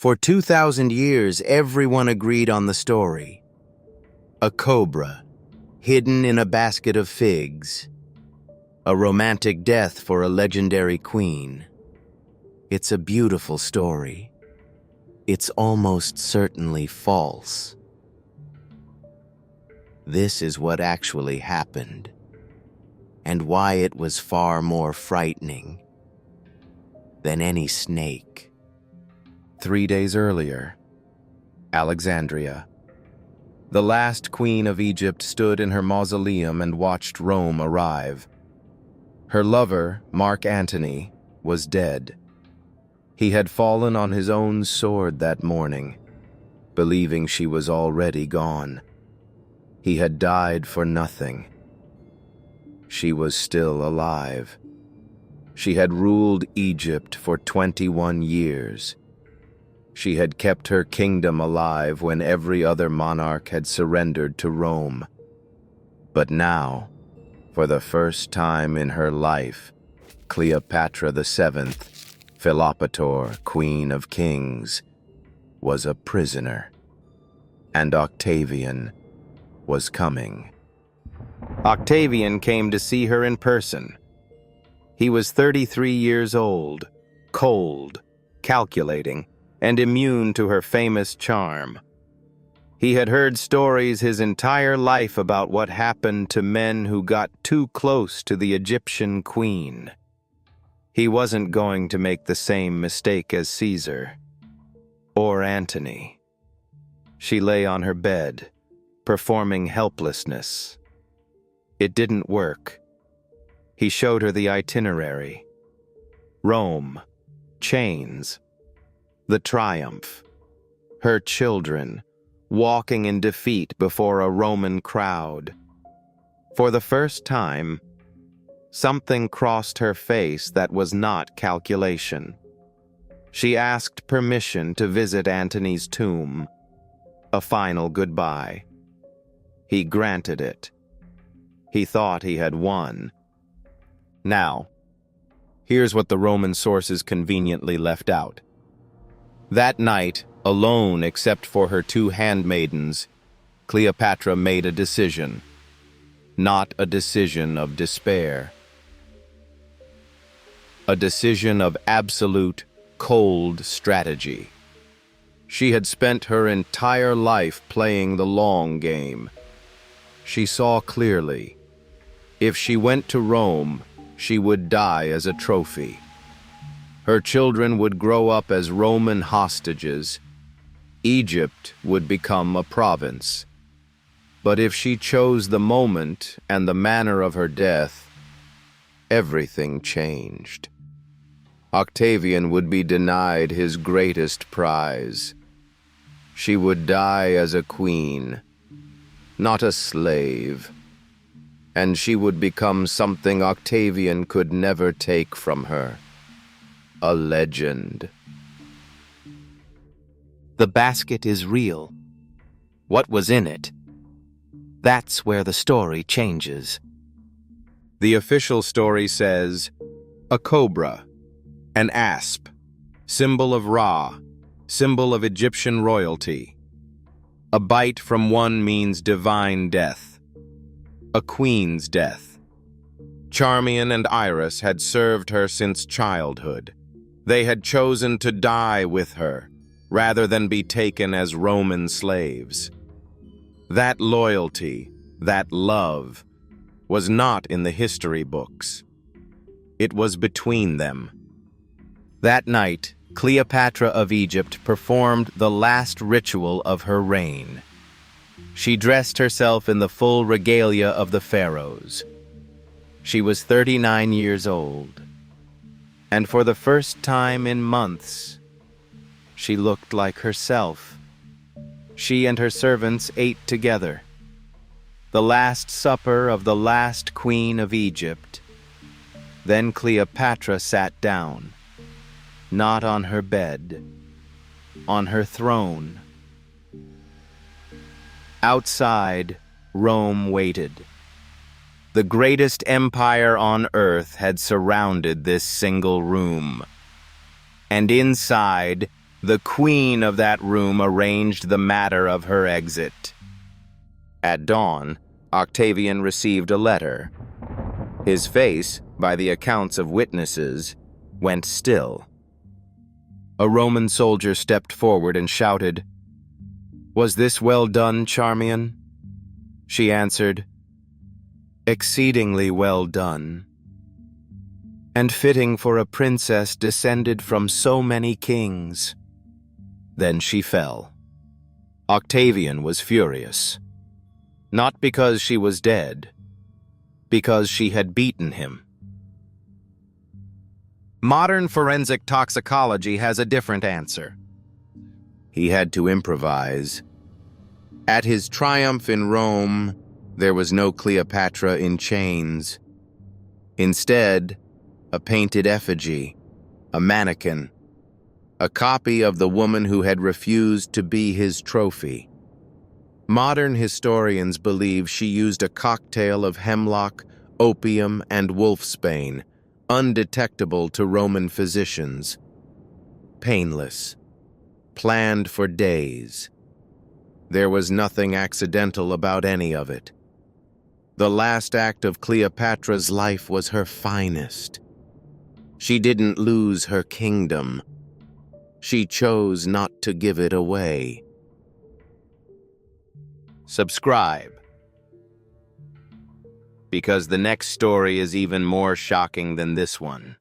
For 2,000 years, everyone agreed on the story. A cobra, hidden in a basket of figs. A romantic death for a legendary queen. It's a beautiful story. It's almost certainly false. This is what actually happened, and why it was far more frightening than any snake. 3 days earlier, Alexandria. The last queen of Egypt stood in her mausoleum and watched Rome arrive. Her lover, Mark Antony, was dead. He had fallen on his own sword that morning, believing she was already gone. He had died for nothing. She was still alive. She had ruled Egypt for 21 years. She had kept her kingdom alive when every other monarch had surrendered to Rome. But now, for the first time in her life, Cleopatra VII, Philopator, Queen of Kings, was a prisoner. And Octavian was coming. Octavian came to see her in person. He was 33 years old, cold, calculating, and immune to her famous charm. He had heard stories his entire life about what happened to men who got too close to the Egyptian queen. He wasn't going to make the same mistake as Caesar or Antony. She lay on her bed, performing helplessness. It didn't work. He showed her the itinerary. Rome, chains, the triumph, her children, walking in defeat before a Roman crowd. For the first time, something crossed her face that was not calculation. She asked permission to visit Antony's tomb, a final goodbye. He granted it. He thought he had won. Now, here's what the Roman sources conveniently left out. That night, alone except for her 2 handmaidens, Cleopatra made a decision. Not a decision of despair. A decision of absolute, cold strategy. She had spent her entire life playing the long game. She saw clearly. If she went to Rome, she would die as a trophy. Her children would grow up as Roman hostages. Egypt would become a province. But if she chose the moment and the manner of her death, everything changed. Octavian would be denied his greatest prize. She would die as a queen, not a slave. And she would become something Octavian could never take from her. A legend. The basket is real. What was in it? That's where the story changes. The official story says, a cobra, an asp, symbol of Ra, symbol of Egyptian royalty. A bite from one means divine death. A queen's death. Charmian and Iris had served her since childhood. They had chosen to die with her, rather than be taken as Roman slaves. That loyalty, that love, was not in the history books. It was between them. That night, Cleopatra of Egypt performed the last ritual of her reign. She dressed herself in the full regalia of the pharaohs. She was 39 years old. And for the first time in months, she looked like herself. She and her servants ate together. The last supper of the last queen of Egypt. Then Cleopatra sat down, not on her bed, on her throne. Outside, Rome waited. The greatest empire on earth had surrounded this single room. And inside, The queen of that room arranged the matter of her exit. At dawn, Octavian received a letter. His face, by the accounts of witnesses, went still. A Roman soldier stepped forward and shouted, "Was this well done, Charmian?" She answered, "Exceedingly well done, and fitting for a princess descended from so many kings." Then she fell. Octavian was furious, not because she was dead, because she had beaten him. Modern forensic toxicology has a different answer. He had to improvise. At his triumph in Rome, there was no Cleopatra in chains. Instead, a painted effigy, a mannequin, a copy of the woman who had refused to be his trophy. Modern historians believe she used a cocktail of hemlock, opium, and wolfsbane, undetectable to Roman physicians. Painless, planned for days. There was nothing accidental about any of it. The last act of Cleopatra's life was her finest. She didn't lose her kingdom. She chose not to give it away. Subscribe, because the next story is even more shocking than this one.